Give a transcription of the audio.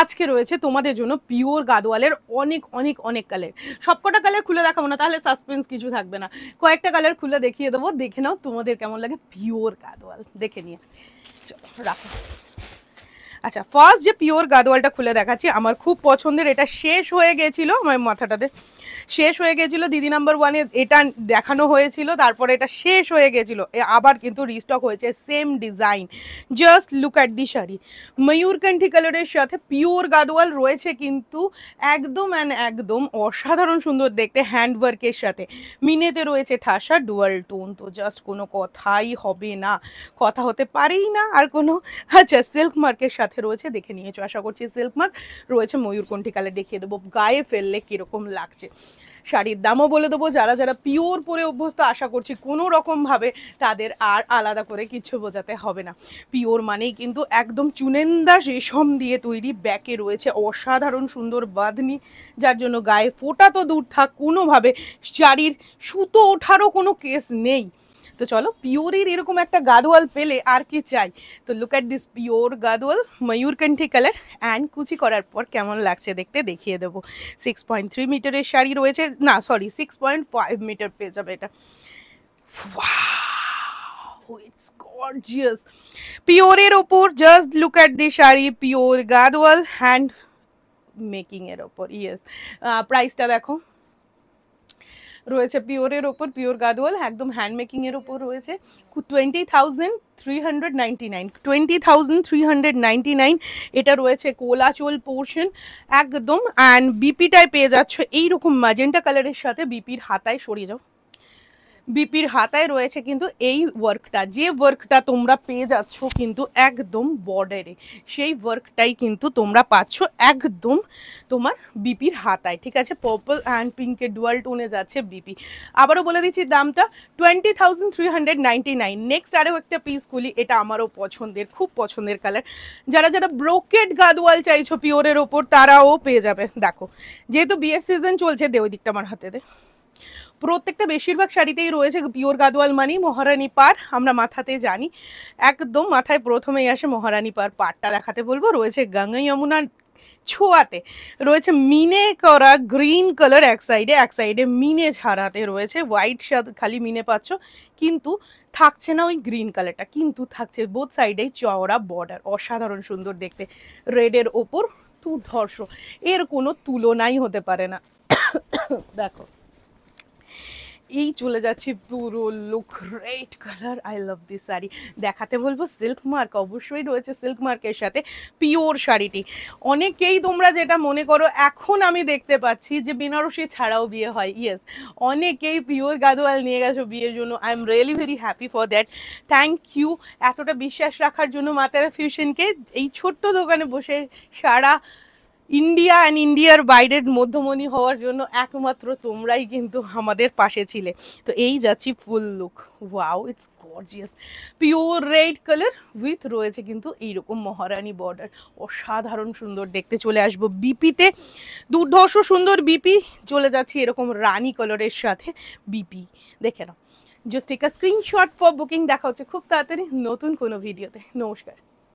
আজকে রয়েছে তোমাদের জন্য পিওর গাদোয়ালের অনেক অনেক অনেক কালার। সবকটা কালার খুলে দেখাবো না, তাহলে সাসপেন্স কিছু থাকবে না। কয়েকটা কালার খুলে দেখিয়ে দেবো, দেখে নাও তোমাদের কেমন লাগে পিওর গাদোয়াল দেখে নিয়ে। চলো রাখো। আচ্ছা, ফার্স্ট যে পিওর গাদোয়ালটা খুলে দেখাচ্ছি, আমার খুব পছন্দের। এটা শেষ হয়ে গেছিল আমার মাথাটাতে, শেষ হয়ে গেছিল দিদি নাম্বার ওয়ানে এটা দেখানো হয়েছিল, তারপরে এটা শেষ হয়ে গেছিল, আবার কিন্তু রিস্টক হয়েছে same design. Just look at the sari, ময়ূরকণ্ঠী কালারের সাথে পিওর গাদোয়াল রয়েছে কিন্তু একদম একদম অসাধারণ সুন্দর দেখতে, হ্যান্ডওয়ার্কের সাথে মিনেতে রয়েছে ঠাসা ডুয়াল টোন। তো জাস্ট কোনো কথাই হবে না, কথা হতে পারেই না আর কোনো। আচ্ছা, সিল্ক মার্কের সাথে রয়েছে, দেখে নিয়েছো আশা করছি সিল্ক মার্ক রয়েছে, ময়ূরকণ্ঠী কালার দেখিয়ে দেবো গায়ে ফেললে কিরকম লাগছে। শাড়ির দামও বলে দেবো, যারা যারা পিওর পরে অভ্যস্ত আশা করছি কোনো রকমভাবে তাদের আর আলাদা করে কিছু বোঝাতে হবে না। পিওর মানেই কিন্তু একদম চুনেন্দা রেশম দিয়ে তৈরি, ব্যাকে রয়েছে অসাধারণ সুন্দর বাঁধনি, যার জন্য গায়ে ফোটা তো দূর থাক, কোনোভাবে শাড়ির সুতো ওঠারও কোনো কেস নেই। তো চলো, পিওরের এরকম একটা গাদোয়াল পেলে আর কি চাই। তো look at this pure Gadwal, ময়ূরকণ্ঠী কালার, অ্যান্ড কুচি করার পর কেমন লাগছে দেখতে দেখিয়ে দেবো। 6.3 মিটারের শাড়ি রয়েছে, না সরি 6.5 মিটার পেয়ে যাবে এটা। Wow, it's gorgeous. পিওরের ওপর just look at the sari, pure Gadwal hand making এর ওপর। ইয়েস, প্রাইসটা দেখো রয়েছে পিওরের ওপর, পিওর গাদোয়াল একদম হ্যান্ড মেকিং এর ওপর রয়েছে 20,399, 20,399। এটা রয়েছে কোলাচল পোর্শন একদম, অ্যান্ড বিপিটায় পেয়ে যাচ্ছ এইরকম ম্যাজেন্টা কালারের সাথে। বিপির হাতায় সরিয়ে যাও, বিপির হাতায় রয়েছে কিন্তু এই ওয়ার্কটা, যে ওয়ার্কটা তোমরা পেয়ে যাচ্ছ কিন্তু একদম বর্ডারে, সেই ওয়ার্কটাই কিন্তু তোমরা পাচ্ছ একদম তোমার বিপির হাতায়। ঠিক আছে, পার্পল অ্যান্ড পিঙ্কের ডুয়াল টোনে যাচ্ছে বিপি। আবারও বলে দিচ্ছি দামটা 20,399। নেক্সট আরও একটা পিস খুলি, এটা আমারও পছন্দের, খুব পছন্দের কালার। যারা যারা ব্রোকেড গাদোয়াল চাইছো পিওরের ওপর তারাও পেয়ে যাবে। দেখো, যেহেতু বিয়ের সিজন চলছে, দে ওই দিকটা আমার হাতে দে। প্রত্যেকটা বেশিরভাগ শাড়িতেই রয়েছে পিওর গাদোয়াল মানি মহারানী পার, আমরা মাথাতে জানি, একদম মাথায় প্রথমেই আসে মহারানী পার। পারটা দেখাতে বলবো, রয়েছে গঙ্গা যমুনার ছোঁয়াতে, রয়েছে মিনে করা গ্রিন কালার এক সাইডে, এক সাইডে মিনে ছাড়াতে রয়েছে হোয়াইট সাথে খালি মিনে পাচ্ছ, কিন্তু থাকছে না ওই গ্রিন কালারটা, কিন্তু থাকছে বোথ সাইডেই চওড়া বর্ডার, অসাধারণ সুন্দর দেখতে। রেডের ওপর দুর্ধর্ষ, এর কোনো তুলনাই হতে পারে না। দেখো, এই চলে যাচ্ছি পুরো look red colour. I love this sari. দেখাতে বলবো সিল্ক মার্ক, অবশ্যই রয়েছে সিল্ক মার্কের সাথে পিওর শাড়িটি। অনেকেই তোমরা যেটা মনে করো, এখন আমি দেখতে পাচ্ছি যে বেনারসি ছাড়াও বিয়ে হয়। ইয়েস, অনেকেই পিওর গাদোয়াল নিয়ে গেছো বিয়ের জন্য। I am really very happy for that. Thank you এতটা বিশ্বাস রাখার জন্য মা তারা ফিউশনকে। এই ছোট্ট দোকানে বসে সারা ইন্ডিয়া অ্যান্ড ইন্ডিয়ার বাইরের মধ্যমণি হওয়ার জন্য একমাত্র তোমরাই কিন্তু আমাদের পাশে ছিলে। তো এই যাচ্ছি ফুল look. Wow, it's gorgeous. Pure red colour with রয়েছে কিন্তু এইরকম মহারানী বর্ডার, অসাধারণ সুন্দর দেখতে। চলে আসবো বিপিতে, দুর্ধর্ষ সুন্দর বিপি। চলে যাচ্ছি এরকম রানী কালারের সাথে বিপি, দেখে নাও। Just take a screenshot for booking. দেখা হচ্ছে খুব তাড়াতাড়ি নতুন কোনো ভিডিওতে। নমস্কার।